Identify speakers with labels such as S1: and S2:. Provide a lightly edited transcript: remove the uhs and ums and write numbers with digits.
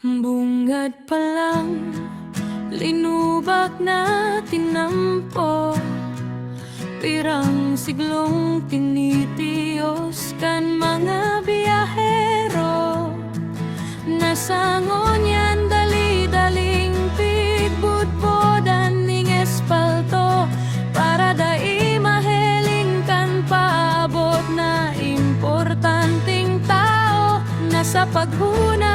S1: Bungad pa lang, linubak na tinampo, pirang siglong tinitiyos kan mga biyahero. Nasangon yan dali-daling pigbudbodan ning espalto, para dai maheling kan paabot na importanteng tao na sa paghuna